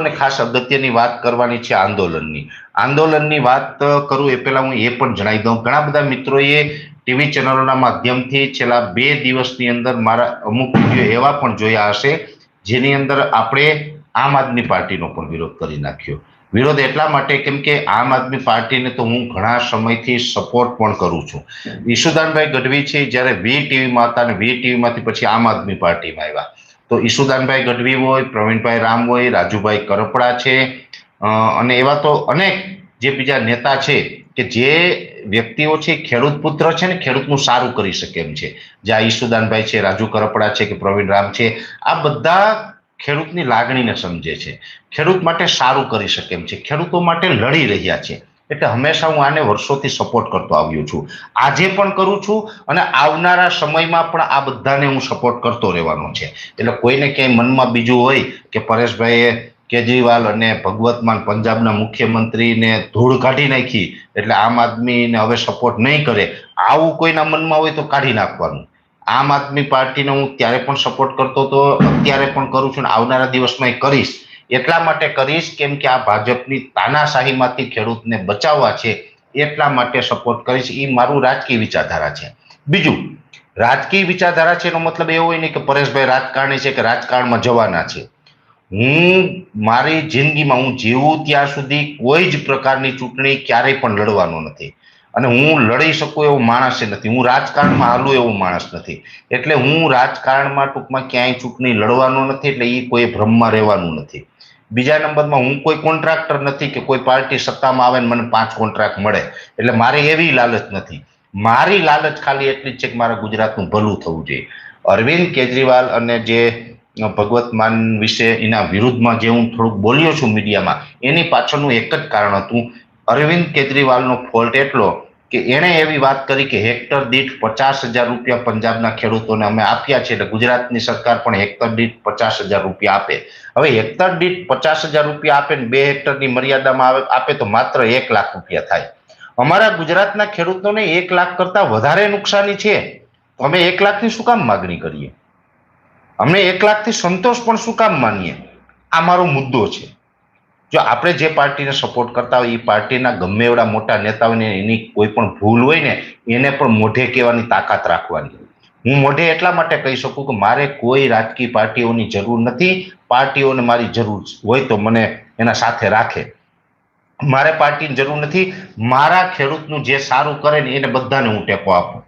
અને ખાસ અગત્યની વાત કરવાની છે આંદોલનની વાત કરું એ પહેલા હું એ પણ જણાવી દઉં, ઘણા બધા મિત્રોએ ટીવી ચેનલોના માધ્યમથી છેલ્લા 2 દિવસની અંદર મારા અમુક વિડીયો એવા પણ જોયા હશે જેની અંદર આપણે આમ આદમી પાર્ટીનો પણ વિરોધ કરી નાખ્યો. વિરોધ એટલા માટે કેમ કે આમ આદમી પાર્ટીને તો હું ઘણા સમયથી સપોર્ટ પણ કરું છું. ઈશુદાનભાઈ ગઢવી છે જ્યારે વી ટીવીમાં હતા અને વી ટીવીમાંથી પછી આમ આદમી પાર્ટીમાં આવ્યા, તો ઈશુદાનભાઈ ગઢવી હોય, પ્રવીણભાઈ રામ હોય, રાજુભાઈ કરપડા છે, અને એવા તો અનેક જે બીજા નેતા છે કે જે વ્યક્તિઓ છે ખેડૂત પુત્ર છે ને ખેડૂતનું સારું કરી શકે એમ છે. જ્યાં ઈશુદાનભાઈ છે, રાજુ કરપડા છે કે પ્રવીણ રામ છે, આ બધા ખેડૂતની લાગણીને સમજે છે, ખેડૂત માટે સારું કરી શકે એમ છે, ખેડૂતો માટે લડી રહ્યા છે. એટલે હંમેશા હું આને વર્ષોથી સપોર્ટ કરતો આવ્યો છું, આજે પણ કરું છું અને આવનારા સમયમાં પણ આ બધાને હું સપોર્ટ કરતો રહેવાનો છે. એટલે કોઈને ક્યાંય મનમાં બીજું હોય કે પરેશભાઈએ કેજરીવાલ અને ભગવત માન પંજાબના મુખ્યમંત્રીને ધૂળ કાઢી નાખી એટલે આમ આદમીને હવે સપોર્ટ નહીં કરે, આવું કોઈના મનમાં હોય તો કાઢી નાખવાનું. આમ આદમી પાર્ટીને હું ત્યારે પણ સપોર્ટ કરતો હતો, અત્યારે પણ કરું છું અને આવનારા દિવસમાં કરીશ. એટલા માટે કરીશ કેમ કે આ ભાજપની તાનાશાહીમાંથી ખેડૂતને બચાવવા છે, એટલા માટે સપોર્ટ કરીશ. એ મારું રાજકીય વિચારધારા છે. બીજું, રાજકીય વિચારધારા છે એનો મતલબ એવો હોય નહીં કે પરેશભાઈ રાજકારણી છે કે રાજકારણમાં જવાના છે. હું મારી જિંદગીમાં હું જીવું ત્યાં સુધી કોઈ જ પ્રકારની ચૂંટણી ક્યારેય પણ લડવાનો નથી અને હું લડી શકું એવો માણસ નથી. હું રાજકારણમાં હાલું એવો માણસ નથી, એટલે હું રાજકારણમાં ટૂંકમાં ક્યાંય ચૂંટણી લડવાનો નથી. એટલે એ કોઈ ભ્રમમાં રહેવાનું નથી. બીજા નંબરમાં હું કોઈ કોન્ટ્રાક્ટર નથી કે કોઈ પાર્ટી સત્તામાં આવે ને મને 5 કોન્ટ્રાક્ટ મળે, એટલે મારે એવી લાલચ નથી. મારી લાલચ ખાલી એટલી જ છે કે મારા ગુજરાતનું ભલું થવું જોઈએ. અરવિંદ કેજરીવાલ અને જે ભગવત માન વિશે એના વિરુદ્ધમાં જે હું થોડુંક બોલ્યો છું મીડિયામાં, એની પાછળનું એક જ કારણ હતું. અરવિંદ કેજરીવાલનો ફોલ્ટ એટલો કે એણે એવી વાત કરી કે હેક્ટર દીઠ 50,000 રૂપિયા પંજાબના ખેડૂતોને અમે આપ્યા છે, એટલે ગુજરાતની સરકાર પણ હેક્ટર દીઠ 50,000 રૂપિયા આપે. હવે હેક્ટર દીઠ 50,000 રૂપિયા આપે ને 2 હેક્ટરની મર્યાદામાં આપે તો માત્ર 1 લાખ રૂપિયા થાય. અમારા ગુજરાતના ખેડૂતોને 1 લાખ કરતા વધારે નુકસાની છે, તો અમે 1 લાખની શું કામ માગણી કરીએ? અમને 1 લાખથી સંતોષ પણ શું કામ માનીએ? આ મારો મુદ્દો છે. જો આપણે જે પાર્ટીને સપોર્ટ કરતા હોય એ પાર્ટીના ગમે એવડા મોટા નેતાઓને એની કોઈ પણ ભૂલ હોય ને એને પણ મોઢે કહેવાની તાકાત રાખવાની. હું મોઢે એટલા માટે કહી શકું કે મારે કોઈ રાજકીય પાર્ટીઓની જરૂર નથી. પાર્ટીઓને મારી જરૂર હોય તો મને એના સાથે રાખે, મારે પાર્ટીની જરૂર નથી. મારા ખેડૂતનું જે સારું કરે ને એને બધાને હું ટેકો આપું.